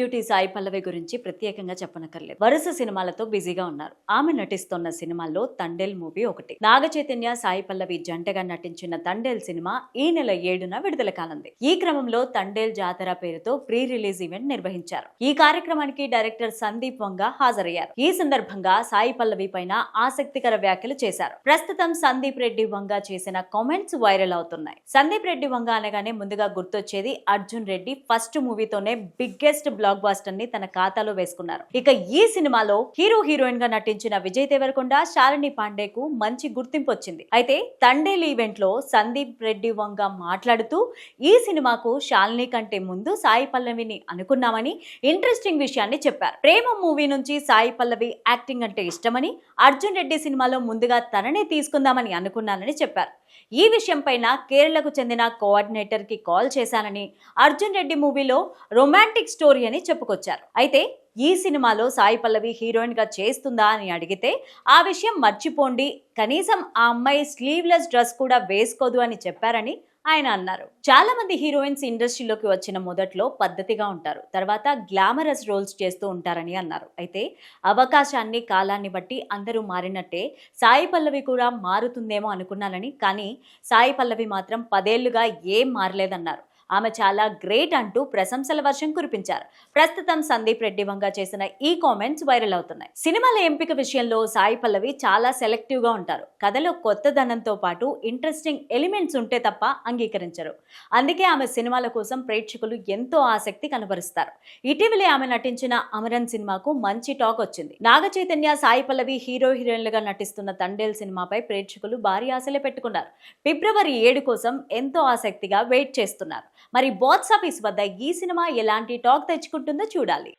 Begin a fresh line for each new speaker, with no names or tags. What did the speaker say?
Beauty Sai Pallavi గురించి ప్రత్యేకంగా చెప్పనక్కర్లేదు. వరుస సినిమాలతో బిజీగా ఉన్నారు. ఆమె నటిస్తున్న సినిమాల్లో తండేల్ మూవీ ఒకటి. నాగ చైతన్య, సాయి పల్లవి జంటగా నటించిన తండేల్ సినిమా ఈ నెల 7న విడుదల కానుంది. ఈ క్రమంలో తండేల్ జాతర పేరుతో ప్రీ రిలీజ్ ఈవెంట్ నిర్వహించారు. ఈ కార్యక్రమానికి డైరెక్టర్ సందీప్ వంగ హాజరయ్యారు. ఈ సందర్భంగా సాయి పల్లవి పైన ఆసక్తికర వ్యాఖ్యలు చేశారు. ప్రస్తుతం సందీప్ రెడ్డి వంగ చేసిన కామెంట్స్ వైరల్ అవుతున్నాయి. సందీప్ రెడ్డి వంగ అనగానే ముందుగా గుర్తొచ్చేది అర్జున్ రెడ్డి ఫస్ట్ మూవీతోనే బిగ్గెస్ట్ బ్లాక్ బాస్టర్ ని తన ఖాతాలో వేసుకున్నారు. ఇక ఈ సినిమాలో హీరో హీరోయిన్ గా నటించిన విజయ్ దేవరకొండ, శాలిని పాండేకు మంచి గుర్తింపు వచ్చింది. అయితే తండేల్ ఈవెంట్ లో సందీప్ రెడ్డి వంగ మాట్లాడుతూ ఈ సినిమాకు శాలిని కంటే ముందు సాయి పల్లవిని అనుకున్నామని ఇంట్రెస్టింగ్ విషయాన్ని చెప్పారు. ప్రేమ మూవీ నుంచి సాయి పల్లవి యాక్టింగ్ అంటే ఇష్టమని, అర్జున్ రెడ్డి సినిమాలో ముందుగా తననే తీసుకుందామని అనుకున్నానని చెప్పారు. ఈ విషయం పైన కేరళకు చెందిన కోఆర్డినేటర్ కి కాల్ చేశానని, అర్జున్ రెడ్డి మూవీలో రొమాంటిక్ స్టోరీ అని చెప్పుకొచ్చారు. అయితే ఈ సినిమాలో సాయి పల్లవి హీరోయిన్ గా చేస్తుందా అని అడిగితే ఆ విషయం మర్చిపోండి, కనీసం ఆ అమ్మాయి స్లీవ్లెస్ డ్రెస్ కూడా వేసుకోదు అని చెప్పారని ఆయన అన్నారు. చాలా మంది హీరోయిన్స్ ఇండస్ట్రీలోకి వచ్చిన మొదట్లో పద్ధతిగా ఉంటారు, తర్వాత గ్లామరస్ రోల్స్ చేస్తూ ఉంటారని అన్నారు. అయితే అవకాశాన్ని, కాలాన్ని బట్టి అందరూ మారినట్టే సాయి పల్లవి కూడా మారుతుందేమో అనుకున్నానని, కానీ సాయి పల్లవి మాత్రం 10 ఏళ్లుగా ఏం మారలేదన్నారు. ఆమె చాలా గ్రేట్ అంటూ ప్రశంసల వర్షం కురిపించారు. ప్రస్తుతం సందీప్ రెడ్డి వంగ చేసిన ఈ కామెంట్స్ వైరల్ అవుతున్నాయి. సినిమాల ఎంపిక విషయంలో సాయి పల్లవి చాలా సెలెక్టివ్ గా ఉంటారు. కథలో కొత్తదనంతో పాటు ఇంట్రెస్టింగ్ ఎలిమెంట్స్ ఉంటే తప్ప అంగీకరించరు. అందుకే ఆమె సినిమాల కోసం ప్రేక్షకులు ఎంతో ఆసక్తి కనబరుస్తారు. ఇటీవలే ఆమె నటించిన అమరన్ సినిమాకు మంచి టాక్ వచ్చింది. నాగ చైతన్య, సాయి పల్లవి హీరో హీరోయిన్లుగా నటిస్తున్న తండేల్ సినిమాపై ప్రేక్షకులు భారీ ఆశలే పెట్టుకున్నారు. ఫిబ్రవరి 7 కోసం ఎంతో ఆసక్తిగా వెయిట్ చేస్తున్నారు. మరి బాక్స్ ఆఫీస్ వద్ద ఈ సినిమా ఎలాంటి టాక్ తెచ్చుకుంటుందో చూడాలి.